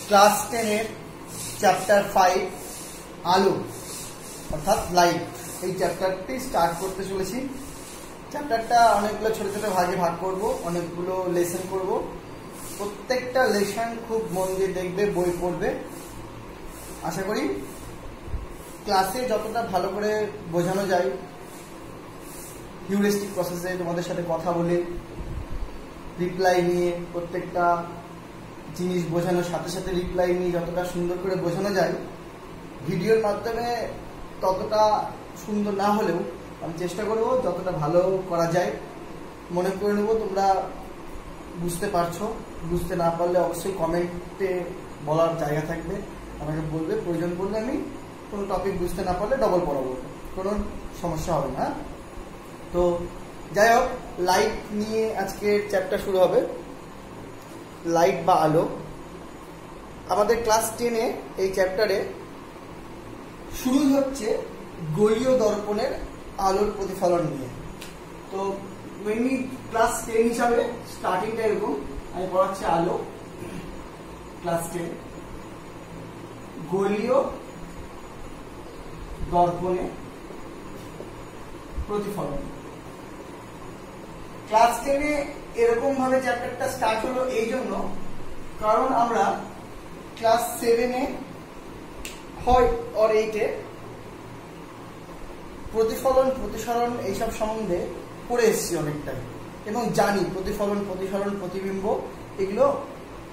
Class 10 এর chapter 5 আলো অর্থাৎ লাইট, এই চ্যাপ্টারটি স্টার্ট করতে চলেছি। চ্যাপ্টারটা অনেকগুলো ছোট ছোট ভাগে ভাগ করব, অনেকগুলো লেসন করব। প্রত্যেকটা লেসন খুব মন দিয়ে দেখবে, বই পড়বে। আশা করি ক্লাসে যতটা ভালো করে বোঝানো যায়, হিউরিস্টিক প্রসেসে তোমাদের সাথে কথা বলে রিপ্লাই নিয়ে, প্রত্যেকটা জিনিস বোঝানোর সাথে সাথে রিপ্লাই নিয়ে যতটা সুন্দর করে বোঝানো যায়, ভিডিওর মাধ্যমে ততটা সুন্দর না হলেও আমি চেষ্টা করব যতটা ভালো করা যায়। মনে করে নেব তোমরা বুঝতে পারছো। বুঝতে না পারলে অবশ্যই কমেন্টে বলার জায়গা থাকবে, আমাকে বলবে। প্রয়োজন পড়লে আমি কোনো টপিক বুঝতে না পারলে ডবল পড়াবো, কোনো সমস্যা হবে না। তো যাই হোক, লাইট নিয়ে আজকের চ্যাপ্টার শুরু হবে। লাইট বা আলো। আমাদের ক্লাস 10-এ এই চ্যাপ্টারে শুরুই হচ্ছে গোলীয় দর্পণের আলোর প্রতিফলন নিয়ে। তো মেনলি ক্লাস 10 হিসাবে স্টার্টিংটা এরকম, আমি পড়াচ্ছি আলো। ক্লাস 10 গোলীয় দর্পণে প্রতিফলন। ক্লাস 10-এ এরকম ভাবে চ্যাপ্টারটা স্টার্ট হলো এই জন্য, কারণ আমরা ক্লাস 7-এ হয় আর 8-এ প্রতিফলন প্রতিসরণ এইসব সম্বন্ধে পড়ে এসেছি অনেকটাই, এবং জানি প্রতিফলন প্রতিসরণ প্রতিবিম্ব এগুলো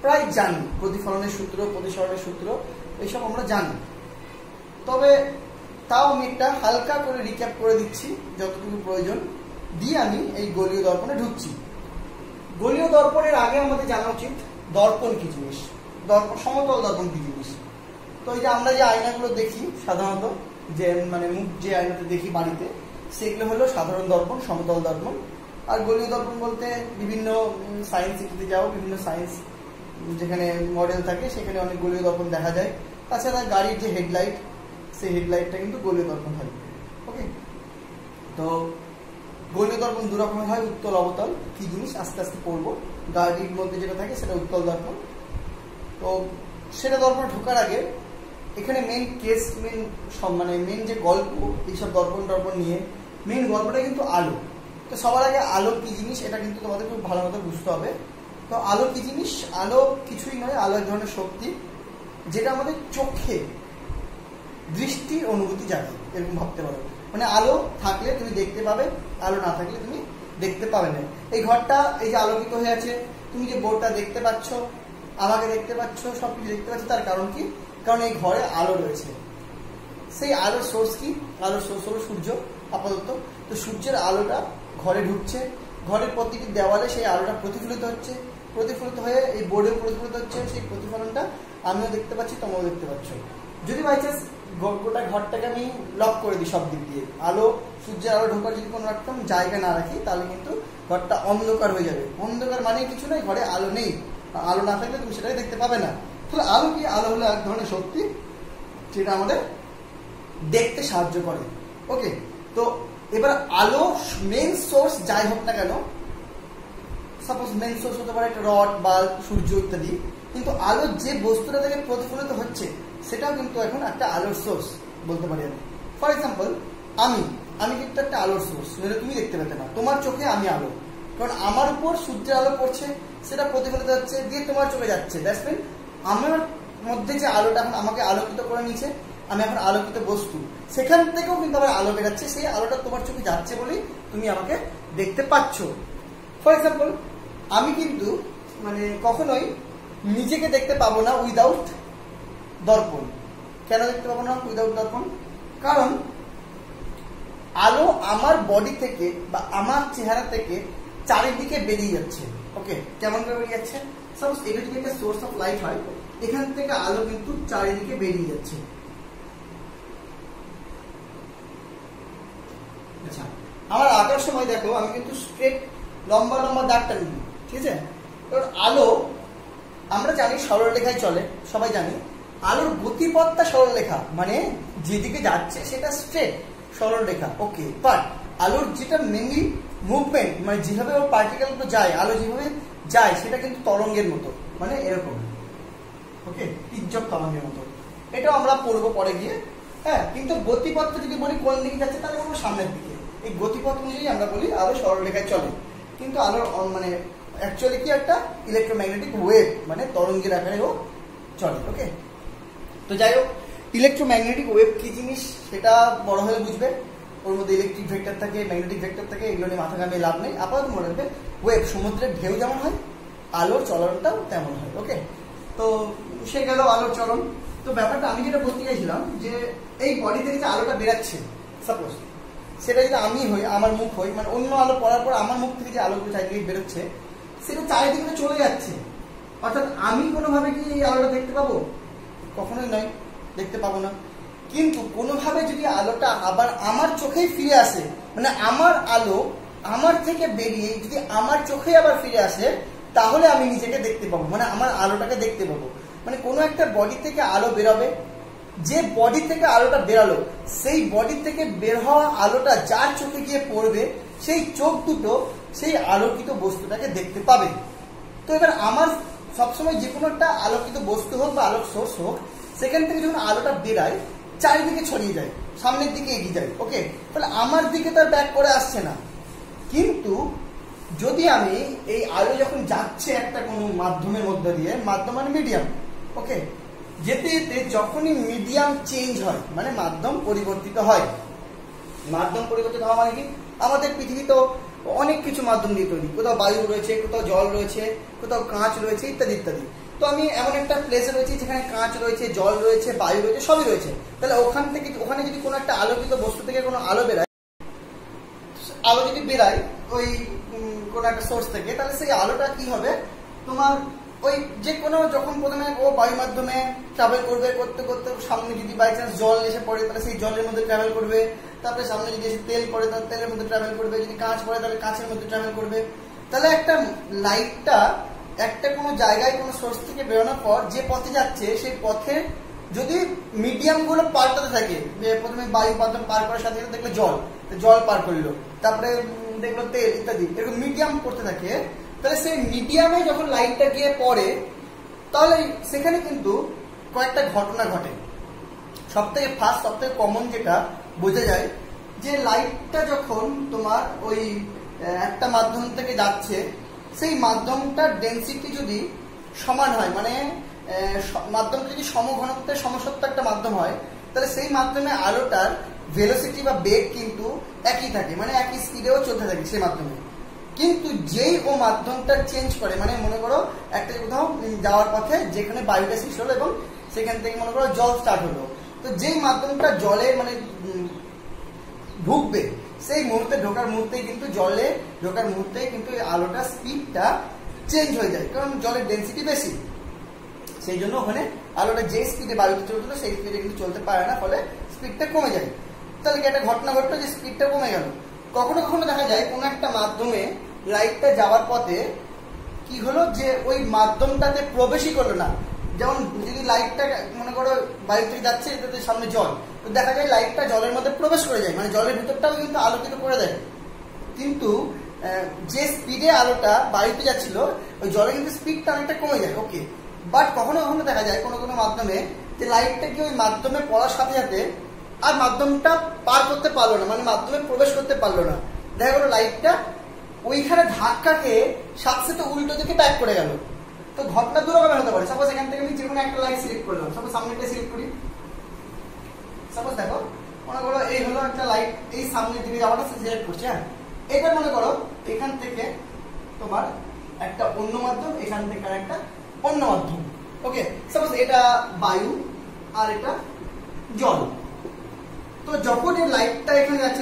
প্রায় জানি। প্রতিফলনের সূত্র, প্রতিসরণের সূত্র এইসব আমরা জানি। তবে তাও আমি একটা হালকা করে রিক্যাপ করে দিচ্ছি যতটুকু প্রয়োজন, দিয়ে আমি এই গোলীয় দর্পণে ঢুকছি। গোলীয় দর্পণের আগে আমাদের জানা উচিত দর্পণ কি জিনিস, দর্পণ সমতল দর্পণ কি জিনিস। তো এই যে আমরা যে আয়নাগুলো দেখি সাধারণত, যে মানে মুখ যে আয়নাতে দেখি বাড়িতে, সেগুলো হলো সাধারণ দর্পণ, সমতল দর্পণ। আর গোলীয় দর্পণ বলতে বিভিন্ন সায়েন্স সিটিতে যাও, বিভিন্ন সায়েন্স যেখানে মডেল থাকে সেখানে অনেক গোলীয় দর্পণ দেখা যায়। তাছাড়া গাড়ির যে হেডলাইট, সেই হেডলাইটটা কিন্তু গোলীয় দর্পণ থাকবে। ওকে, তো গোলীয় দর্পণ দু রকমের হয়, উত্তল অবতল। কি জিনিস আস্তে আস্তে পড়বো। গাড়ির মধ্যে যেটা থাকে সেটা উত্তল দর্পণ। তো সেটা দর্পণে ঢোকার আগে এখানে মেন কেস, মানে মেন যে গল্প এইসব দর্পণ টর্পণ নিয়ে, মেন গল্পটা কিন্তু আলো। তো সবার আগে আলো কি জিনিস এটা কিন্তু তোমাদের খুব ভালো মতো বুঝতে হবে। তো আলো কি জিনিস? আলো কিছুই নয়, আলো এক ধরনের শক্তি যেটা আমাদের চোখে দৃষ্টির অনুভূতি জাগে, এরকম ভাবতে পারো। মানে আলো থাকলে তুমি দেখতে পাবে, আলো না থাকলে তুমি দেখতে পাবে না। এই ঘরটা এই যে আলোকিত হয়ে আছে, তুমি যে বোর্ডটা দেখতে পাচ্ছ, আমাকে দেখতে পাচ্ছ, সবকিছু দেখতে পাচ্ছ, তার কারণ কি? কারণ এই ঘরে আলো রয়েছে। সেই আলোর সোর্স কি? আলোর সোর্স হলো সূর্য আপাতত। তো সূর্যের আলোটা ঘরে ঢুকছে, ঘরের প্রতিটি দেওয়ালে সেই আলোটা প্রতিফলিত হচ্ছে, প্রতিফলিত হয়ে এই বোর্ডেও প্রতিফলিত হচ্ছে। সেই প্রতিফলনটা আমিও দেখতে পাচ্ছি, তোমরাও দেখতে পাচ্ছ। যদি বাই চান্স গোটা ঘরটাকে আমি লক করে দিই সব দিক দিয়ে, আলো, সূর্যের আলো ঢোকার যদি কোনো রকম জায়গা না রাখি, তাহলে কিন্তু ঘরটা অন্ধকার হয়ে যাবে। অন্ধকার মানে কিছু নয়, ঘরে আলো নেই, আলো না থাকলে তুমি সেটাকে দেখতে পাবে না। তাহলে আলো কি? আলো হলো এক ধরনের শক্তি যেটা আমাদের দেখতে সাহায্য করে। ওকে, তো এবার আলো মেন সোর্স যাই হোক না কেন, সাপোজ মেন সোর্স হতে পারে একটা রড, বাল্ব, সূর্য ইত্যাদি, কিন্তু আলো যে বস্তুটা থেকে প্রতিফলিত হচ্ছে সেটাও কিন্তু এখন একটা আলোর সোর্স বলতে পারি আমি। ফর এক্সাম্পল, আমি কিন্তু একটা আলোর সোর্স, যেটা তুমি দেখতে পেতে না। তোমার চোখে আমি আলো, কারণ আমার উপর সূর্যের আলো পড়ছে, সেটা প্রতিফলিত হচ্ছে, দিয়ে তোমার চোখে যাচ্ছে। দ্যাটস মিন আমার মধ্যে যে আলোটা এখন আমাকে আলোকিত করে নিয়েছে, আমি এখন আলোকিত বস্তু, সেখান থেকেও কিন্তু আবার আলো বেরাচ্ছে। সেই আলোটা তোমার চোখে যাচ্ছে বলেই তুমি আমাকে দেখতে পাচ্ছ। ফর এক্সাম্পল, আমি কিন্তু মানে কখনোই নিজেকে দেখতে পাবো না উইদাউট দর্পণ। কেন দেখতে পাবো না উইদাউট দর্পণ? কারণ আলো আমার বডি থেকে বা আমার চেহারা থেকে চারিদিকে বেরিয়ে যাচ্ছে। ওকে, কেমন করে বেরিয়ে যাচ্ছে? সাপোজ এটা যদি একটা সোর্স অফ লাইট হয়, এখান থেকে আলো কিন্তু চারিদিকে বেরিয়ে যাচ্ছে। আচ্ছা, আমার আঁকার সময় দেখো আমি কিন্তু স্ট্রেট লম্বা লম্বা দাগটা নিই, ঠিক আছে? কারণ আলো আমরা জানি সরলরেখায় চলে, সবাই জানি। আলোর গতিপথটা সরলরেখা, মানে যেদিকে যাচ্ছে সেটা স্ট্রেট সরলরেখা। ওকে, বাট আলোর যেটা মেনলি মুভমেন্ট, মানে যেভাবে ওর পার্টিকেলগুলো যায়, আলো যেভাবে যায় সেটা কিন্তু তরঙ্গের মতো, মানে এরকম। ওকে, তির্যক তরঙ্গের মতো। এটাও আমরা পড়বো পরে গিয়ে। হ্যাঁ, কিন্তু গতিপথটা যদি বলি কোন দিকে যাচ্ছে তাহলে বলবো সামনের দিকে। এই গতিপথ অনুযায়ী আমরা বলি আলো সরলরেখায় চলে, কিন্তু আলোর মানে অ্যাকচুয়ালি কি একটা ইলেকট্রোম্যাগনেটিক ওয়েভ, মানে তরঙ্গের আকারেও চলে। ওকে, তো যাই হোক, ইলেকট্রোম্যাগনেটিক ওয়েভ কি জিনিস সেটা বড় হলে বুঝবে। ওর মধ্যে ইলেকট্রিক ভেক্টর থাকে, ম্যাগনেটিক ভেক্টর থাকে, এগুলো নিয়ে মাথা ঘামিয়ে লাভ নেই। আপাতত মনে রাখবে ওয়েভ সমুদ্রের ঢেউ যেমন হয় আলোর চলনটাও তেমন হয়। ওকে, তো সে গেল আলোর চলন। তো ব্যাপারটা আমি যেটা বলতে চাইছিলাম যে এই বডি থেকে যে আলোটা বেরাচ্ছে, সাপোজ সেটা যদি আমি হই, আমার মুখ হই, মানে অন্য আলো পড়ার পর আমার মুখ থেকে যে আলোগুলো চারিদিকে বেরোচ্ছে সেটা চারিদিকে চলে যাচ্ছে, অর্থাৎ আমি কোনোভাবে কি এই আলোটা দেখতে পাবো? কখনোই নয়, দেখতে পাবো না। কিন্তু কোনোভাবে যদি আলোটা আবার আমার চোখেই ফিরে আসে, মানে আমার আলো আমার থেকে বেরিয়ে যদি আমার চোখে আবার ফিরে আসে, তাহলে আমি নিজেকে দেখতে পাবো, মানে আমার আলোটাকে দেখতে পাবো। মানে কোনো একটা বডি থেকে আলো বেরোবে, যে বডি থেকে আলোটা বেরালো সেই বডি থেকে বের হওয়া আলোটা যার চোখে গিয়ে পড়বে, সেই চোখ দুটো সেই আলোকিত বস্তুটাকে দেখতে পাবে। তো এবার আমার সবসময় যে কোনো একটা আলোকিত বস্তু হোক বা আলোক সোর্স হোক, সেখান থেকে যখন আলোটা বেরায় চারিদিকে ছড়িয়ে যায়, সামনের দিকে এগিয়ে যায়। ওকে, তাহলে আমার দিকে তার ব্যাক করে আসছে না। কিন্তু যদি আমি এই আলো যখন যাচ্ছে একটা কোনো মাধ্যমের মধ্যে দিয়ে, মাধ্যম মানে মিডিয়াম, ওকে, যেতে যেতে যখনই মিডিয়াম চেঞ্জ হয়, মানে মাধ্যম পরিবর্তিত হয়। মাধ্যম পরিবর্তিত হওয়া মানে কি? আমাদের পৃথিবী তো অনেক কিছু মাধ্যম দিয়ে তৈরি, কোথাও বায়ু রয়েছে, কোথাও জল রয়েছে, কোথাও কাঁচ রয়েছে, ইত্যাদি ইত্যাদি। তো আমি এমন একটা প্লেসে রয়েছি যেখানে কাঁচ রয়েছে, জল রয়েছে, বায়ু রয়েছে, সবই রয়েছে। তাহলে ওখানে যদি কোনো একটা আলোকিত বস্তু থেকে কোনো আলো বেরায়, আলো যদি বেরায় ওই কোনো একটা সোর্স থেকে, তাহলে সেই আলোটা কি হবে, তোমার ওই যে কোনো যখন প্রথমে ও বায়ু মাধ্যমে ট্রাভেল করবে, করতে করতে সামনে যদি বাই চান্স জল এসে পড়ে তাহলে সেই জলের মধ্যে ট্রাভেল করবে, তারপরে সামনে যদি এসে তেল পড়ে তাহলে তেলের মধ্যে ট্রাভেল করবে, যদি কাঁচ পড়ে তাহলে কাঁচের মধ্যে ট্রাভেল করবে। তাহলে একটা লাইটটা একটা কোনো জায়গায় কোনো সোর্স থেকে বেরোনোর পর যে পথে যাচ্ছে সেই পথে যদি মিডিয়ামগুলো পাল্টাতে থাকে, যে প্রথমে বায়ু মাধ্যম পার করার সাথে সাথে দেখলো জল পার করলো, তারপরে দেখলো তেল ইত্যাদি, এরকম মিডিয়াম করতে থাকে, তাহলে সেই মিডিয়ামে যখন লাইটটা গিয়ে পড়ে তাহলে সেখানে কিন্তু কয়েকটা ঘটনা ঘটে। সবথেকে ফার্স্ট, সবথেকে কমন যেটা বোঝা যায়, যে লাইটটা যখন তোমার ওই একটা মাধ্যম থেকে যাচ্ছে, সেই মাধ্যমটার ডেনসিটি যদি সমান হয়, মানে মাধ্যমটা যদি সমঘনত্বের সমসত্ব একটা মাধ্যম হয়, তাহলে সেই মাধ্যমে আলোটার ভেলোসিটি বা বেগ কিন্তু একই থাকে, মানে একই স্পিডেও চলতে থাকে সেই মাধ্যমে। কিন্তু যেই ও মাধ্যমটা চেঞ্জ করে, মানে মনে করো একটা কোথাও যাওয়ার পথে যেখানে বায়ুটা শেষ হলো এবং সেখান থেকে মনে করো জল স্টার্ট হলো, তো যেই মাধ্যমটা জলে মানে ঢুকবে, সেই মুহূর্তে ঢোকার মুহূর্তেই কিন্তু জলে ঢোকার মুহূর্তেই কিন্তু আলোটা স্পিডটা চেঞ্জ হয়ে যায়, কারণ জলের ডেন্সিটি বেশি। সেই জন্য ওখানে আলোটা যে স্পিডে বায়ুতে চলছিল সেই স্পিডে কিন্তু চলতে পারে না, ফলে স্পিডটা কমে যায়। তাহলে কি একটা ঘটনা ঘটলো যে স্পিডটা কমে গেল। কখনো কখনো দেখা যায় কোনো একটা মাধ্যমে লাইটটা যাওয়ার পথে কি হলো, যে ওই মাধ্যমটাতে প্রবেশই করলো না। যেমন যদি লাইটটা মনে করো বায়ু থেকে যাচ্ছে, এটাতে সামনে জল, তো দেখা যায় লাইটটা জলের মধ্যে প্রবেশ করে যায়, মানে জলের ভিতরটাও কিন্তু আলোকিত করে দেয়। কিন্তু যে স্পিডে আলোটা বায়ুতে যাচ্ছিল ওই জলে কিন্তু স্পিডটা অনেকটা কমে যায়। ওকে, বাট কখনো কখনো দেখা যায় কোনো কোনো মাধ্যমে যে লাইটটা কি ওই মাধ্যমে পড়ার সাথে সাথে আর মাধ্যমটা পার করতে পারলো না, মানে মাধ্যমে প্রবেশ করতে পারলো না। দেখা গেলো লাইটটা ওইখানে ধাক্কা খেয়ে সাথে সাথে উল্টো দিকে ব্যাক করে গেল। তো ঘটনা দুরকমের হতে পারে। সাপোজ এখান থেকে আমি যে কোনো একটা লাইট সিলেক্ট করলাম, সাপোজ সামনেটা সিলেক্ট করি। সাপোজ দেখো মনে করো এই হলো একটা লাইট, এই সামনের দিকে যাওয়াটা সিলেক্ট করছে। হ্যাঁ, এবার মনে করো এখান থেকে তোমার একটা অন্য মাধ্যম, এখান থেকে আর একটা অন্য মাধ্যম। ওকে, সাপোজ এটা বায়ু আর এটা জল। তো যখন এই লাইটটা এখানে যাচ্ছে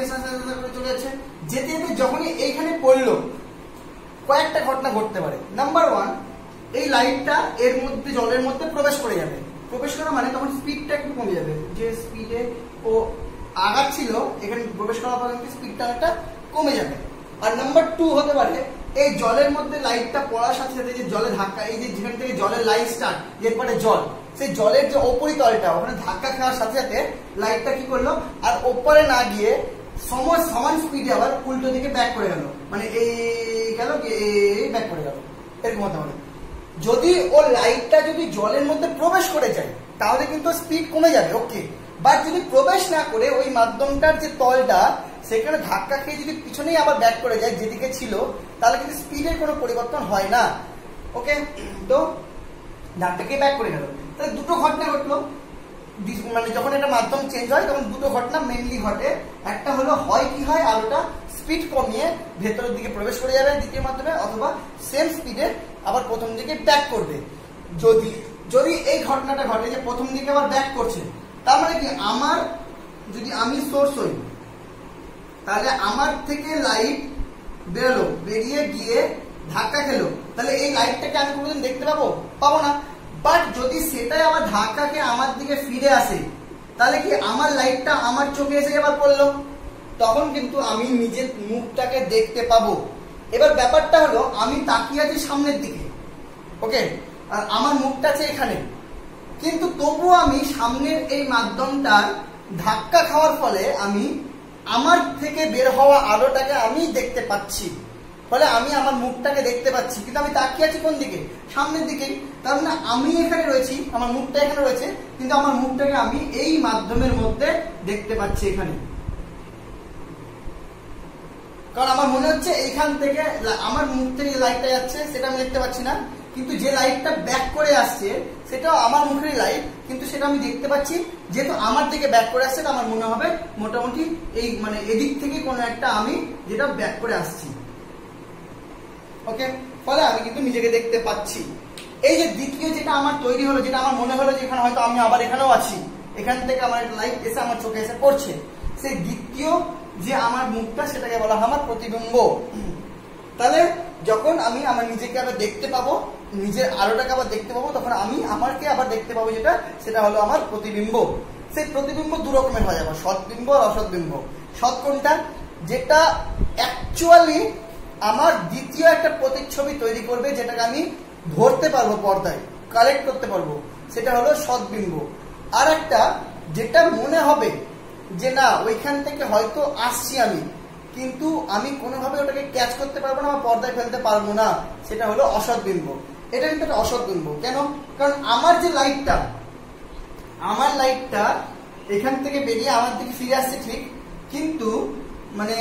চলে যাচ্ছে, যেতে যেতে যখনই এইখানে পড়লো, কয়েকটা ঘটনা ঘটতে পারে। নাম্বার ওয়ান, এই লাইটটা এর মধ্যে জলের মধ্যে প্রবেশ করে যাবে। প্রবেশ করা মানে তখন স্পিডটা একটু কমে যাবে, যে স্পিডে ও আগাচ্ছিল এখানে প্রবেশ করার পর স্পিডটা একটা কমে যাবে। আর নাম্বার টু হতে পারে, এই জলের মধ্যে লাইটটা পড়ার সাথে সাথে যে জলের ধাক্কা, এই যে যেখান থেকে জলের লাইন স্টার্ট, এরপরে জল, সেই জলের যে উপরিতলটা ওখানে ধাক্কা খাওয়ার সাথে সাথে লাইটটা কি করলো, আর ওপরে না গিয়ে সমান স্পিডে আবার উল্টো দিকে ব্যাক করে গেল, মানে এই গেল এই ব্যাক করে গেল, এরকম হতে পারে। যদি ও লাইটটা যদি জলের মধ্যে প্রবেশ করে যায় তাহলে কিন্তু স্পিড কমে যাবে, ওকে। বাট যদি প্রবেশ না করে ওই মাধ্যমটার যে তলটা সেখানে ধাক্কা খেয়ে যদি পিছনেই আবার ব্যাক করে যায় যেদিকে ছিল, তাহলে কিন্তু স্পিডের কোনো পরিবর্তন হয় না, ওকে। তো ধাক্কা খেয়ে ব্যাক করে গেল, তাহলে দুটো ঘটনা ঘটলো। মানে যখন একটা মাধ্যম চেঞ্জ হয় তখন দুটো ঘটনা মেইনলি ঘটে। একটা হলো হয় কি হয় আলোটা স্পিড কমিয়ে ভেতরের দিকে প্রবেশ করে যাবে দ্বিতীয় মাধ্যমে, অথবা সেম স্পিডে আবার প্রথম দিকে ব্যাক করবে। যদি এই ঘটনাটা ঘটে যে প্রথম দিকে আবার ব্যাক করছে, তার মানে কি আমার যদি আমি সোর্স হই তাহলে আমার থেকে লাইট বেরোলো, বেরিয়ে গিয়ে ধাক্কা খেলো, তাহলে এই লাইটটাকে আমি কোনোদিন দেখতে পাবো না। বাট যদি সেটাই আবার ধাক্কা খেয়ে আমার দিকে ফিরে আসে, তাহলে কি আমার লাইটটা আমার চোখে এসে আবার পড়লো, তখন কিন্তু আমি নিজের মুখটাকে দেখতে পাবো। এবার ব্যাপারটা হলো আমি তাকিয়ে আছি সামনের দিকে, ওকে, আর আমার মুখটা আছে এখানে, কিন্তু তবুও আমি সামনের এই মাধ্যমটার ধাক্কা খাওয়ার ফলে আমি আমার থেকে বের হওয়া আলোটাকে আমি দেখতে পাচ্ছি, ফলে আমি আমার মুখটাকে দেখতে পাচ্ছি, কিন্তু আমি তাকিয়ে আছি কোন দিকে, সামনের দিকেই। তার মানে আমি এখানে রয়েছি, আমার মুখটা এখানে রয়েছে, কিন্তু আমার মুখটাকে আমি এই মাধ্যমের মধ্যে দেখতে পাচ্ছি এখানে, কারণ আমার মনে হচ্ছে এইখান থেকে আমার মুখ থেকে লাইটটা যাচ্ছে সেটা আমি দেখতে পাচ্ছি না, কিন্তু যে লাইটটা ব্যাক করে আসছে সেটাও আমার মুখেরই লাইট, কিন্তু সেটা আমি দেখতে পাচ্ছি। যেহেতু আমার দিকে ব্যাক করে আসছে, আমার মনে হবে মোটামুটি এই মানে এদিক থেকে কোনো একটা আমি যেটা ব্যাক করে আসছি, ওকে, ফলে আমি কিন্তু নিজেকে দেখতে পাচ্ছি। এই যে দ্বিতীয় যেটা আমার তৈরি হলো, যেটা আমার মনে হলো যে এখানে হয়তো আমি আবার এখানেও আছি, এখান থেকে আমার একটা লাইট এসে আমার চোখে এসে পড়ছে, সেই দ্বিতীয় যে আমার মুখটা সেটাকে বলা হয় আমার প্রতিবিম্ব। তাহলে যখন আমি আমার নিজেকে আবার দেখতে পাবো, নিজের আলোটাকে আবার দেখতে পাবো, তখন আমি আমাকে আবার দেখতে পাবো, সেটা হলো আমার প্রতিবিম্ব। সেই প্রতিবিম্ব দু রকমের হয় আবার, সৎবিম্ব আর অসৎবিম্ব। সৎ কোনটা? যেটা অ্যাকচুয়ালি আমার দ্বিতীয় একটা প্রতিচ্ছবি তৈরি করবে, যেটাকে আমি ধরতে পারবো পর্দায়, কালেক্ট করতে পারবো, সেটা হলো সৎবিম্ব। আর একটা যেটা মনে হবে যে না ওইখান থেকে হয়তো আসছি আমি, কিন্তু আমি কোনোভাবে ওটাকে ক্যাচ করতে পারবো না বা পর্দায় ফেলতে পারবো না, সেটা হলো অসৎবিম্ব। এটা কিন্তু একটা অসৎবিম্ব। কেন? কারণ আমার যে লাইটটা, আমার লাইটটা এখান থেকে বেরিয়ে আমার দিকে ফিরে আসছে ঠিক, কিন্তু মানে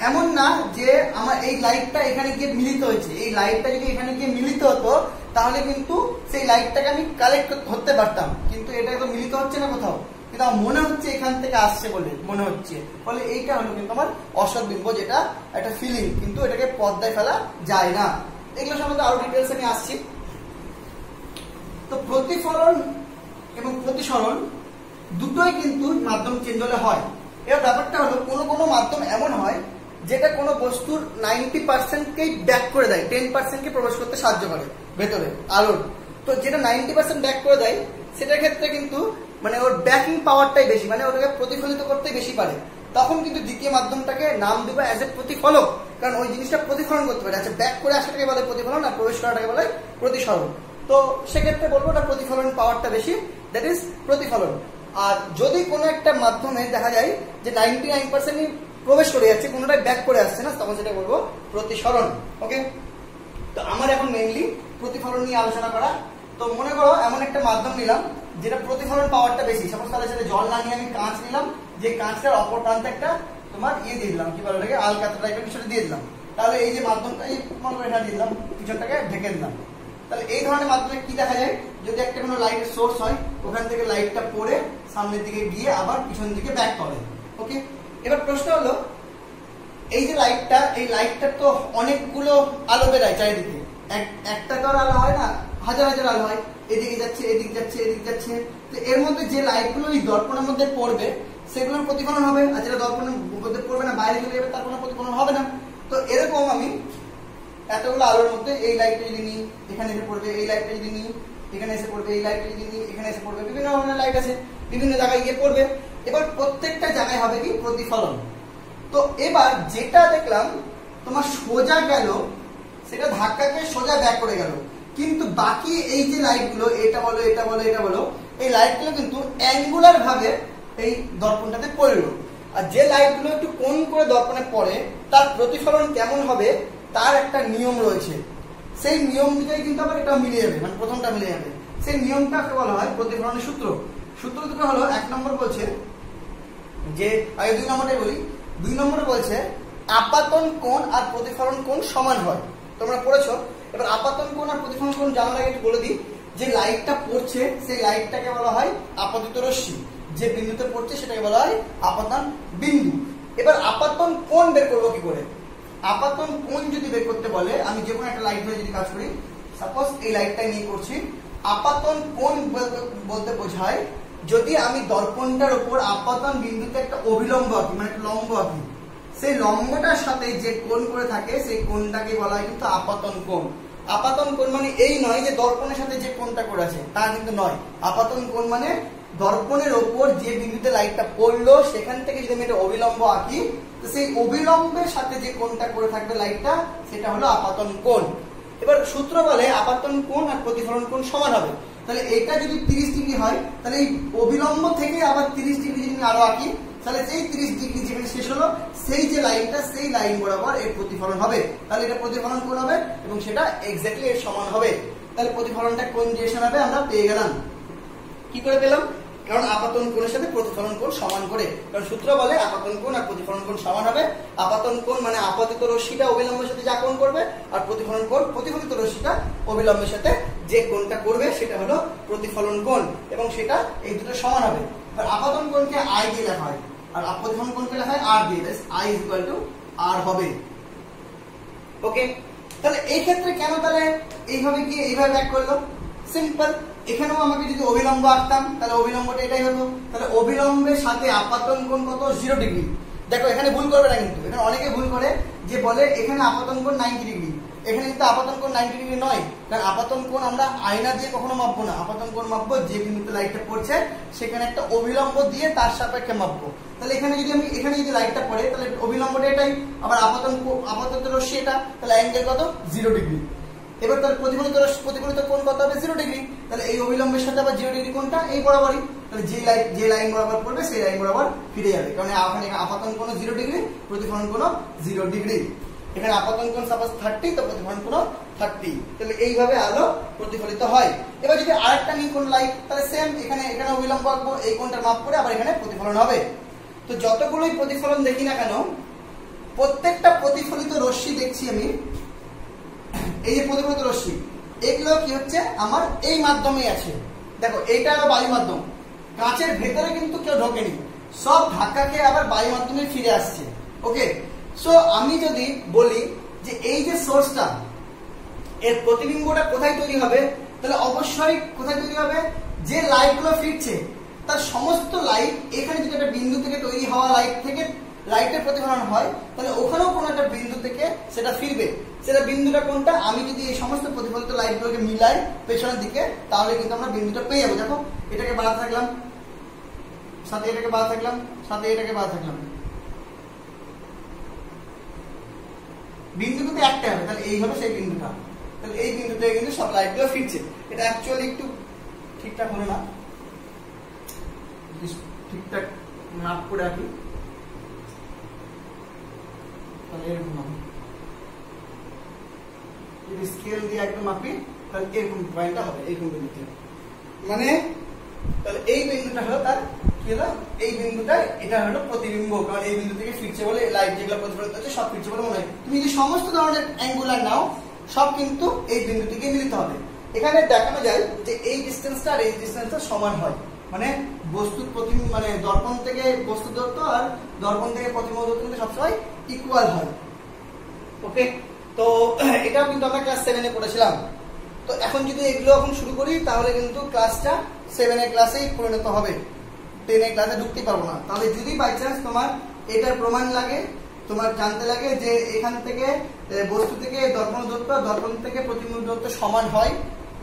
এমন না যে আমার এই লাইটটা এখানে গিয়ে মিলিত হয়েছে। এই লাইটটা যদি এখানে গিয়ে মিলিত হতো তাহলে কিন্তু সেই লাইটটাকে আমি কালেক্ট করতে পারতাম, কিন্তু এটা তো মিলিত হচ্ছে না কোথাও, কিন্তু আমার মনে হচ্ছে এখান থেকে আসছে বলে মনে হচ্ছে, ফলে এইটা হলো কিন্তু আমার অসৎবিম্ব, যেটা একটা ফিলিং, কিন্তু এটাকে পর্দায় ফেলা যায় না। এগুলো সম্বন্ধে আরো ডিটেলস আমি আসছি। তো প্রতিফলন এবং প্রতিসরণ দুটোই কিন্তু মাধ্যম চেঞ্জ হলে হয়। এর ব্যাপারটা হলো কোনো কোনো মাধ্যম এমন হয় যেটা কোনো বস্তুর 90%কেই ব্যাক করে দেয়, 10%কে প্রবেশ করতে সাহায্য করে ভেতরে আলোর। তো যেটা 90% ব্যাক করে দেয় সেটার ক্ষেত্রে কিন্তু মানে ওর ব্যাকিং পাওয়ারটাই বেশি, মানে ওটাকে প্রতিফলিত করতে বেশি পারে। তখন কিন্তু দ্বিতীয় মাধ্যমটাকে নাম দেবে অ্যাজ এ প্রতিফলক, কারণ ওই জিনিসটা প্রতিফলন করতে পারে। আচ্ছা, ব্যাক করে আসাটাকে বলে প্রতিফলন, আর প্রবেশ করাটাকে বলে প্রতিসরণ। তো সেক্ষেত্রে বলবো ওটা প্রতিফলন পাওয়ারটা বেশি, দ্যাট ইজ প্রতিফলন। আর যদি কোনো একটা মাধ্যমে দেখা যায় যে 99%ই প্রবেশ করে যাচ্ছে, কোনোটাই ব্যাক করে আসছে না, তখন সেটা বলবো প্রতিসরণ। ওকে, তো আমার এখন মেইনলি প্রতিফলন নিয়ে আলোচনা করা। তো মনে করো এমন একটা মাধ্যম নিলাম যেটা প্রতিফলন পাওয়ারটা বেশি, সাপোজ তাহলে সেটা জল না নিয়ে আমি কাঁচ নিলাম, যে কাঁচটার অপর প্রান্তে একটা তোমার দিয়ে দিলাম, কি বলে ওটাকে, আলকাতরা টাইপের কিছুটা দিয়ে দিলাম। তাহলে এই যে মাধ্যমটা এই মনে করে এটা দিয়ে দিলাম, পিছনটাকে ঢেকে দিলাম। তাহলে এই ধরনের মাধ্যমে কি দেখা যায়, যদি একটা কোনো লাইটের সোর্স হয়, ওখান থেকে লাইটটা পড়ে সামনের দিকে গিয়ে আবার পিছন দিকে ব্যাক করে। ওকে, এবার প্রশ্ন হলো এই যে লাইটটা, এই লাইটটার তো অনেকগুলো আলো বেরায় চারিদিকে, একটা তো আলো হয় না, হাজার হাজার আলো হয়, এদিকে যাচ্ছে এদিকে যাচ্ছে এদিকে যাচ্ছে। তো এর মধ্যে যে লাইটগুলো এই দর্পণের মধ্যে পড়বে সেগুলোর প্রতিফলন হবে, আর যেটা দর্পণের মধ্যে পড়বে না, বাইরে চলে যাবে, তার কোনো প্রতিফলন হবে না। তো এরকম আমি এতগুলো আলোর মধ্যে এই লাইটটা যদি নিই, এখানে এসে পড়বে, এই লাইটটা যদি নিই, এখানে এসে পড়বে, এই লাইটটা যদি নিই, এখানে এসে পড়বে, বিভিন্ন ধরনের লাইট আছে, বিভিন্ন জায়গায় গিয়ে পড়বে। এবার প্রত্যেকটা জায়গায় হবে কি প্রতিফলন। তো এবার যেটা দেখলাম তোমার সোজা গেল, সেটা ধাক্কাকে সোজা ব্যাক করে গেল, কিন্তু বাকি এই যে লাইটগুলো, এটা বলো এটা বলো এটা বলো, এই লাইটগুলো কিন্তু অ্যাঙ্গুলার ভাবে এই দর্পণটাতে পড়লো। আর যে লাইটগুলো একটু কোণ করে দর্পণে পড়ে তার প্রতিফলন কেমন হবে তার একটা নিয়ম রয়েছে। সেই নিয়ম অনুযায়ী কিন্তু আবার এটা মিলে যাবে, মানে প্রথমটা মিলে যাবে। সেই নিয়মটাকে বলা হয় প্রতিফলনের সূত্র। সূত্র দুটো হলো, 1 নম্বর বলছে যে, আগে 2 নম্বরটাই বলি। 2 নম্বরে বলছে আপাতন কোণ আর প্রতিফলন কোণ সমান হয়। তোমরা পড়েছো। এবার আপাতন কোণ আর প্রতিফলন কোণ জানার আগে একটু বলে দিই, যে লাইটটা পড়ছে সেই লাইটটাকে বলা হয় আপাতিত রশ্মি, যে বিন্দুতে পড়ছে সেটাকে বলা হয় আপাতন বিন্দু। এবার আপাতন কোণ বের করবো কি করে? আপাতন কোণ যদি বের করতে বলে, আমি যে কোনো একটা লাইট ধরে যদি কাজ করি, সাপোজ এই লাইটটা নিয়ে করছি, আপাতন কোণ বলতে বোঝায় যদি আমি দর্পণটার উপর আপাতন বিন্দুতে একটা অভিলম্ব আঁকি, মানে একটা লম্ব আঁকি, সেই লম্বটার সাথে যে কোণ করে থাকে সেই কোণটাকে বলা হয় কিন্তু আপাতন কোণ। আপাতন কোণ মানে এই নয় যে দর্পণের সাথে যে কোণটা করে আছে, তা কিন্তু নয়। আপাতন কোণ মানে দর্পণের ওপর যে বিন্দুতে লাইটটা পড়লো সেখান থেকে যদি আমি একটা অবিলম্ব আঁকি, তো সেই অবিলম্বের সাথে যে কোণটা করে থাকবে লাইটটা, সেটা হলো আপাতন কোণ। এবার সূত্র বলে আপাতন কোণ আর প্রতিফলন কোণ সমান হবে। তাহলে এটা যদি 30 ডিগ্রি হয়, তাহলে এই অবিলম্ব থেকে আবার 30 ডিগ্রি যদি আরো আঁকি, তাহলে সেই 30 ডিগ্রি যেখানে শেষ হলো সেই যে লাইনটা, সেই লাইন বরাবর এর প্রতিফলন হবে। তাহলে এটা প্রতিফলন কোণ হবে এবং সেটা এক্স্যাক্টলি এর সমান হবে। তাহলে প্রতিফলনটা কোণ ডিরেকশন হবে আমরা পেয়ে গেলাম। কি করে পেলাম? কারণ আপাতন কোণের সাথে প্রতিফলন কোণ সমান করে, কারণ সূত্র বলে আপাতন কোণ আর প্রতিফলন কোণ সমান হবে। আপাতন কোণ মানে আপাতিত রশ্মিটা অবিলম্বের সাথে যা কোণ করবে, আর প্রতিফলন কোণ প্রতিফলিত রশ্মিটা অবিলম্বের সাথে যে কোণটা করবে সেটা হলো প্রতিফলন কোণ, এবং সেটা এই দুটো সমান হবে। আর আপাতন কোণকে আই দিয়ে লেখা হয় আর প্রতিফলন কোণকে লেখা হয় আর দিয়ে, আই ইকুয়াল টু আর হবে। ওকে, তাহলে এই ক্ষেত্রে কেন তাহলে এইভাবে কি এইভাবে ব্যাক করলো? সিম্পল, এখানেও আমাকে যদি অবিলম্ব আঁকতাম তাহলে অবিলম্বটা এটাই হতো। তাহলে অবিলম্বের সাথে আপাতন কোণ কত? 0 ডিগ্রি। দেখো এখানে ভুল করবে না কিন্তু, এখানে অনেকে ভুল করে যে বলে এখানে আপাতন কোণ 90 ডিগ্রি। এখানে কিন্তু আপাতন কোণ 90 ডিগ্রি নয়, কারণ আপাতন কোণ আমরা আয়না দিয়ে কখনো মাপবো না। আপাতন কোণ মাপবো যে বিন্দুতে লাইটটা পড়ছে সেখানে একটা অবিলম্ব দিয়ে তার সাপেক্ষে মাপবো। তাহলে এখানে যদি আমি এখানে যদি লাইটটা পড়ে তাহলে অবিলম্বটা এটাই, আবার আপাতত রশ্মি এটা, তাহলে অ্যাঙ্গেল কত? 0 ডিগ্রি। এবার তার প্রতিফলিত কোণ কত হবে? 0 ডিগ্রি। তাহলে এই অবিলম্বের সাথে আবার 0 ডিগ্রি কোণটা এই বরাবরই, তাহলে যে লাইন বরাবর পড়বে সেই লাইন বরাবর ফিরে যাবে, কারণ এখানে আপাতন কোণ 0 ডিগ্রি, প্রতিফলন কোণ 0 ডিগ্রি। এখানে আপাতন কোণ সাপোজ 30, তো প্রতিফলন কোণ 30। তাহলে এইভাবে আলো প্রতিফলিত হয়। এবার যদি আরেকটা নিই কোণ লাইট, তাহলে সেম এখানে অবিলম্ব আঁকবো, এই কোণটার মাপ করে আবার এখানে প্রতিফলন হবে। তো যতগুলোই প্রতিফলন দেখি না কেন, প্রত্যেকটা প্রতিফলিত রশ্মি দেখছি আমি, এই যে প্রতিফলিত রশ্মি, এগুলো কি হচ্ছে আমার এই মাধ্যমেই আছে। দেখো এইটা হলো বায়ু মাধ্যম, কাঁচের ভেতরে কিন্তু কেউ ঢোকেনি, সব ধাক্কা খেয়ে আবার বায়ু মাধ্যমে ফিরে আসছে। ওকে, সো আমি যদি বলি যে এই যে সোর্সটা, এর প্রতিবিম্বটা কোথায় তৈরি হবে, তাহলে অবশ্যই কোথায় তৈরি হবে? যে লাইটগুলো ফিরছে তার সমস্ত লাইট এখানে যদি একটা বিন্দু থেকে তৈরি হওয়া লাইট থেকে লাইটের প্রতিফলন হয়, তাহলে ওখানেও কোনো একটা বিন্দু থেকে সেটা ফিরবে। সেটা বিন্দুটা কোনটা? আমি যদি এই সমস্ত প্রতিফলিত লাইটগুলোকে মিলাই পেছনের দিকে, তাহলে কিন্তু আমরা বিন্দুটা পেয়ে যাবো। দেখো এটাকে বাড়াতে থাকলাম, সাথে এটাকে বাড়াতে থাকলাম, সাথে এটাকে বাড়াতে থাকলাম, বিন্দু কিন্তু একটা হবে। তাহলে এই হলো সেই বিন্দুটা। তাহলে এই বিন্দুতে কিন্তু সব লাইটগুলো ফিরছে। এটা অ্যাকচুয়ালি একটু ঠিকঠাক হলো না, ঠিকঠাক মাপ করে রাখি, তাহলে এরকম হবে। যদি স্কেল দিয়ে একদম মাপি তাহলে এরকম পয়েন্টটা হবে, এরকম বিন্দুতে। মানে তাহলে এই বিন্দুটা হলো তার কি হলো? এই বিন্দুটা এটা হলো প্রতিবিম্ব, কারণ এই বিন্দু থেকে ফিরছে বলে লাইট যেগুলো প্রতিফলিত হচ্ছে সব ফিরছে বলে মনে হয়। তুমি যদি সমস্ত ধরনের অ্যাঙ্গুলার নাও, সব কিন্তু এই বিন্দু থেকে মিলিত হবে। এখানে দেখানো যায় যে এই ডিসটেন্সটা আর এই ডিসটেন্সটা সমান হয়, মানে বস্তুর মানে দর্পণ থেকে বস্তুর দূরত্ব আর দর্পণ থেকে প্রতিবিম্ব দূরত্ব কিন্তু সবসময় ইকুয়াল হয়। ওকে, তো এটাও কিন্তু আমরা ক্লাস 7-এ পড়েছিলাম। তো এখন যদি এগুলো এখন শুরু করি তাহলে কিন্তু ক্লাসটা 7-এর ক্লাসেই পরিণত হবে, 10-এর ক্লাসে ঢুকতে পারবো না। তাহলে যদি বাই চান্স তোমার এটার প্রমাণ লাগে, তোমার জানতে লাগে যে এখান থেকে বস্তু থেকে দর্পণ দূরত্ব, দর্পণ থেকে প্রতিবিম্ব দূরত্ব সমান হয়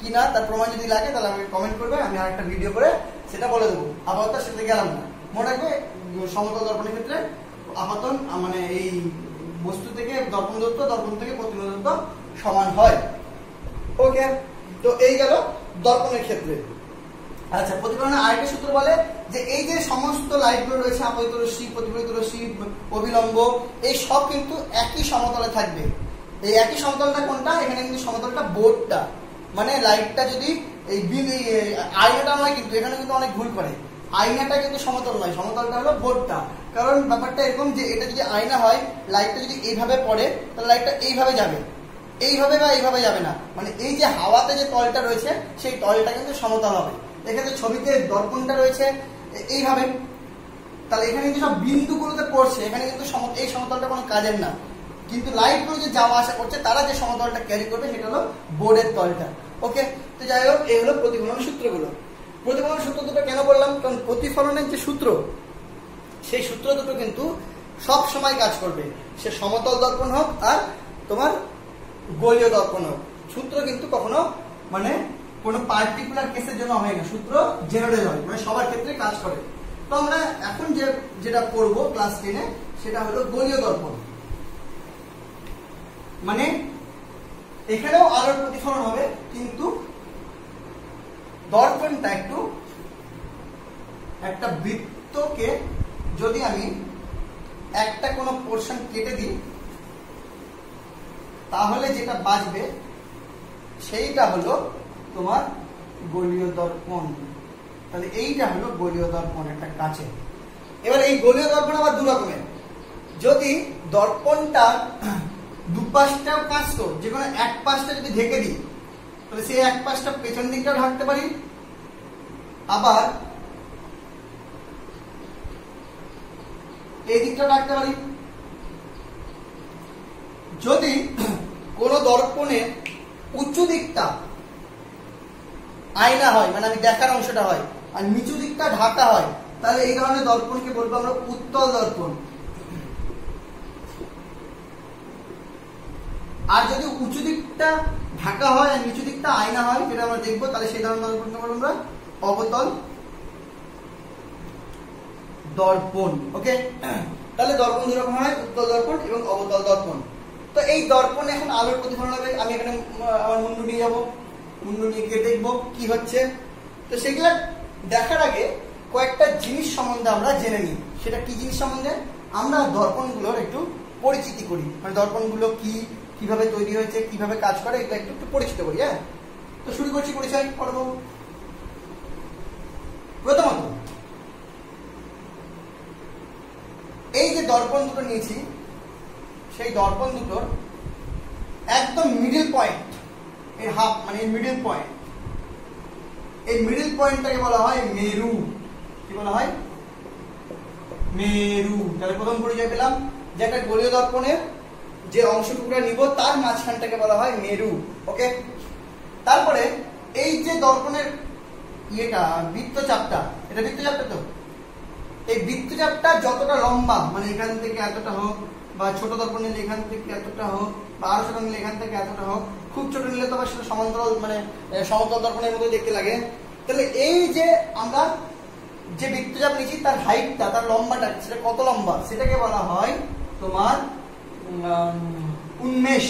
কিনা, তার প্রমাণ যদি লাগে তাহলে আমাকে কমেন্ট করবে, আমি আরেকটা ভিডিও করে সেটা বলে দেবো। আপাতত সেটা গেলাম না। মনে রাখবে সমতল দর্পণের ক্ষেত্রে আপাতন মানে এই বস্তু থেকে দর্পণ দূরত্ব, দর্পণ থেকে প্রতিবিম্ব দূরত্ব সমান হয়। ওকে, তো এই গেল দর্পণের ক্ষেত্রে। আচ্ছা, প্রতিফলনের আরেকটা সূত্র বলে যে এই যে সমস্ত লাইটগুলো রয়েছে, আপতিত রশ্মি, প্রতিফলিত রশ্মি, অবিলম্ব, এই সব কিন্তু একই সমতলে থাকবে। এই একই সমতলটা কোনটা, এখানে কিন্তু সমতলটা বোর্ডটা, মানে লাইটটা যদি এই আয়নাটা নয়, কিন্তু এখানে কিন্তু অনেক ভুল করে, আয়নাটা কিন্তু সমতল নয়, সমতলটা হলো বোর্ডটা। কারণ ব্যাপারটা এরকম যে এটা যদি আয়না হয়, লাইটটা যদি এইভাবে পড়ে তাহলে লাইটটা এইভাবে যাবে, এইভাবে বা এইভাবে যাবে না, মানে এই যে হাওয়াতে যে তলটা রয়েছে সেই তলটা কিন্তু সমতল হবে। এখানে ছবিতে দর্পণটা রয়েছে এইভাবে, তাহলে এখানে কিন্তু সব বিন্দুগুলোতে পড়ছে, এখানে কিন্তু এই সমতলটা কোনো কাজের না, কিন্তু লাইটগুলো যে যাওয়া আসা করছে তারা যে সমতলটা ক্যারি করবে সেটা হলো বোর্ডের তলটা। ওকে, তো যাই হোক, এই হলো প্রতিফলন সূত্রগুলো। প্রতিফলন সূত্র দুটো কেন বললাম, কারণ প্রতিফলনের যে সূত্র, সেই সূত্র দুটো কিন্তু সব সময় কাজ করবে, সে সমতল দর্পণ হোক আর তোমার গোলীয় দর্পণ হোক। সূত্র কিন্তু কখনো মানে কোনো পার্টিকুলার কেসের জন্য হয় না, সূত্র জেনারেল হয়, মানে সবার ক্ষেত্রে কাজ করে। তো আমরা এখন যেটা পড়বো ক্লাস 10-এ সেটা হলো গোলীয় দর্পণ। মানে এখানেও আলোর প্রতিফলন হবে, কিন্তু দর্পণটা একটা বৃত্তকে যদি আমি একটা কোনো পোরশন কেটে দিই তাহলে যেটা বাঁচবে সেইটা হলো তোমার গোলীয় দর্পণ। তাহলে এইটা হলো গোলীয় দর্পণ, একটা কাছে। এবার এই গোলীয় দর্পণ আবার দু রকমের। যদি দর্পণটা দুপাশটাও কাঁচতো, যে কোনো এক পাশটা যদি ঢেকে দিই তাহলে সেই এক পাশটা পেছন দিকটাও ঢাকতে পারি, আবার এই দিকটাও ঢাকতে পারি। যদি কোনো দর্পণের উঁচু দিকটা আয়না হয়, মানে আমি দেখার অংশটা হয়, আর নিচু দিকটা ঢাকা হয়, তাহলে এই ধরনের দর্পণকে বলবো আমরা উত্তল দর্পণ। আর যদি উঁচু দিকটা ঢাকা হয় আর নিচু দিকটা আয়না হয়, যেটা আমরা দেখবো, তাহলে সেই ধরনের দর্পণকে বলবো আমরা অবতল দর্পণ। ওকে, তাহলে দর্পণ দু রকম হয়, উত্তল দর্পণ এবং অবতল দর্পণ। তো এই দর্পণে এখন আলোর প্রতিফলন হবে। আমি এখানে আমার মুন্ডু নিয়ে যাবো, মুন্ডু নিয়ে গিয়ে দেখবো কি হচ্ছে। তো সেগুলো দেখার আগে কয়েকটা জিনিস সম্বন্ধে আমরা জেনে নিই। সেটা কি জিনিস সম্বন্ধে? আমরা দর্পণগুলোর একটু পরিচিতি করি, মানে দর্পণগুলো কি, কিভাবে তৈরি হয়েছে, কিভাবে কাজ করে, এটা একটু পরিচিত করি। হ্যাঁ, তো শুরু করছি পরিচয় পর্ব। প্রথমত এই যে দর্পণ দুটো নিয়েছি, সেই দর্পণ দুটোর একদম মিডল পয়েন্ট, এই হাফ মানে মিডল পয়েন্ট, এই মিডল পয়েন্টটাকে বলা হয় মেরু। কি বলা হয়? মেরু। তাহলে প্রথম পরিচয় পেলাম যে একটা গোলীয় দর্পণের যে অংশটুকুটা নিব তার মাঝখানটাকে বলা হয় মেরু। ওকে, তারপরে এই যে দর্পণের ইয়েটা বৃত্তচাপটা, এটা বৃত্তচাপটা, তো এই বৃত্তচাপটা যতটা লম্বা, মানে এখান থেকে এতটা হোক, বা ছোট দর্পণ নিলে এখান থেকে এতটা হোক, বা আরো ছোট নিলে এখান থেকে এতটা হোক, খুব ছোট নিলে তো আবার সেটা সমান্তরাল মানে সমতল দর্পণের মতো দেখতে লাগে। তাহলে এই যে আমরা যে বৃত্তচাপ নিচ্ছি তার হাইটটা, তার লম্বাটা, সেটা কত লম্বা, সেটাকে বলা হয় তোমার উন্মেষ।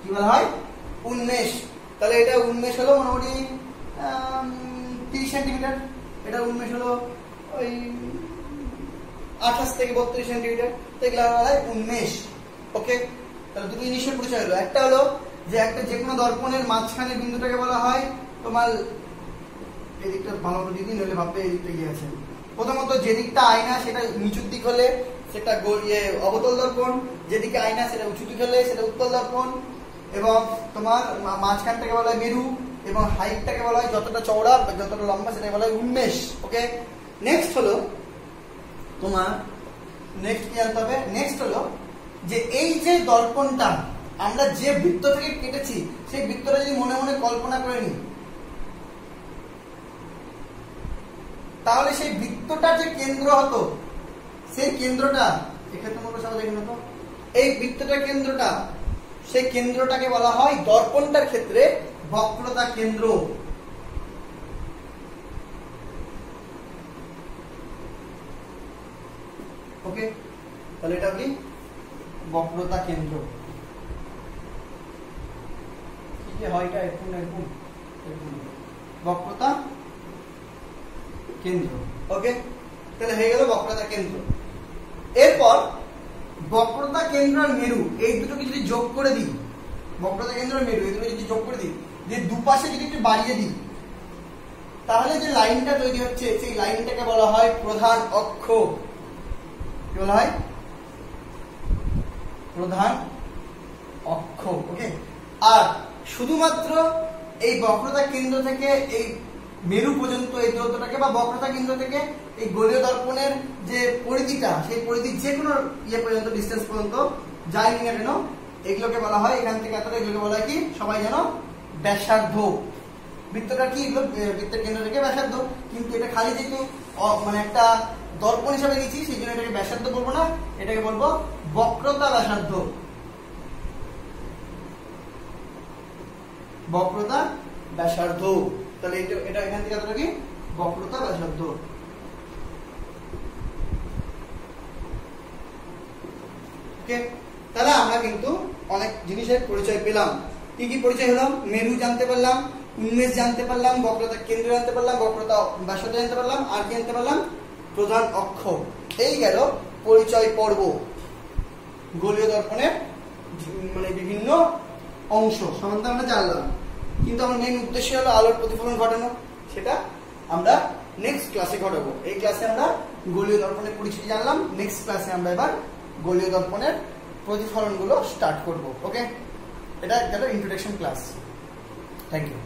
কি বলা হয়? উন্মেষ। তাহলে এটা উন্মেষ হলো মোটামুটি 30 সেন্টিমিটার, এটা উন্মেষ হলো ওই 28 থেকে 32 সেন্টিমিটার, তো এগুলো বলা হয় উন্মেষ। ওকে, তাহলে দুটো জিনিসের পরিচয় হলো। একটা হলো যে একটা যে কোনো দর্পণের মাঝখানে বিন্দুটাকে বলা হয় তোমার, এদিকটা ভালো করে দিদি, নইলে ভাববে এদিকটা গিয়ে আছে। প্রথমত যে দিকটা আয়না সেটা নিচুর দিক হলে সেটা অবতল দর্পণ, যেদিকে আয়না সেটা উঁচু দিক হলে সেটা উত্তল দর্পণ, এবং তোমার মাঝখানটাকে বলা হয় মেরু, এবং হাইটটাকে বলা হয় যতটা চওড়া যতটা লম্বা সেটাকে বলা হয় উন্মেষ। ওকে, নেক্সট হলো তোমার নেক্সট কি জানতে হবে? নেক্সট হলো যে এই যে দর্পণটা আমরা যে বৃত্ত থেকে কেটেছি সেই বৃত্তটা যদি মনে মনে কল্পনা করে নিই, তাহলে সেই বৃত্তটার যে কেন্দ্র হতো, সেই কেন্দ্রটা এক্ষেত্রে তোমরা সবাই দেখে নেবো, এই বৃত্তটার কেন্দ্রটা, সেই কেন্দ্রটাকে বলা হয় দর্পণটার ক্ষেত্রে বক্রতা কেন্দ্র। ওকে, তাহলে এটা কি বক্রতা কেন্দ্র। কি হয় এটা? এরকম এরকম বক্রতা কেন্দ্র। ওকে, তাহলে হয়ে গেল বক্রতা কেন্দ্র। এরপর বক্রতা কেন্দ্র আর মেরু এই দুটোকে যদি যোগ করে দিই, বক্রতা কেন্দ্র আর মেরু এই দুটো যদি যোগ করে দিই, যে দুপাশে যদি একটু বাড়িয়ে দিই, তাহলে যে লাইনটা তৈরি হচ্ছে সেই লাইনটাকে বলা হয় প্রধান অক্ষ। কি বলা হয়? প্রধান অক্ষ। ওকে, আর শুধুমাত্র এই বক্রতা কেন্দ্র থেকে এই মেরু পর্যন্ত এই দূরত্বটাকে, বা বক্রতা কেন্দ্র থেকে এই গোলীয় দর্পণের যে পরিধিটা, সেই পরিধির যে কোনো ইয়ে পর্যন্ত, ডিস্টেন্স পর্যন্ত যায়নি না কেন, এগুলোকে বলা হয়, এখান থেকে এতটা, এগুলোকে বলা হয় কি, সবাই জানো, ব্যাসার্ধ। বৃত্তটা কি, এগুলো বৃত্তের কেন্দ্র থেকে ব্যাসার্ধ, কিন্তু এটা খালি যেহেতু মানে একটা দর্পণ হিসাবে নিচ্ছি, সেই জন্য এটাকে ব্যাসার্ধ বলবো না, এটাকে বলবো বক্রতা ব্যাসার্ধ। বক্রতা ব্যাসার্ধ। তাহলে এটা এখান থেকে এতটা কি, বক্রতা ব্যাসার্ধ। ওকে, তাহলে আমরা কিন্তু অনেক জিনিসের পরিচয় পেলাম। কি কি পরিচয় হলো? মেরু জানতে পারলাম, উন্মেষ জানতে পারলাম, বক্রতা কেন্দ্র জানতে পারলাম, বক্রতা ব্যাসার্ধ জানতে পারলাম, আর কি জানতে পারলাম? প্রধান অক্ষ। এই গেল পরিচয় পর্ব গোলীয় দর্পণের মানে বিভিন্ন অংশ সম্বন্ধে আমরা জানলাম। কিন্তু আমার মেইন উদ্দেশ্য হলো আলোর প্রতিফলন ঘটানো, সেটা আমরা নেক্সট ক্লাসে ঘটাবো। এই ক্লাসে আমরা গোলীয় দর্পণের পরিচিতি জানলাম, নেক্সট ক্লাসে আমরা এবার গোলীয় দর্পণের প্রতিফলনগুলো স্টার্ট করব। ওকে, এটা গেল ইন্ট্রোডাকশন ক্লাস। Thank you.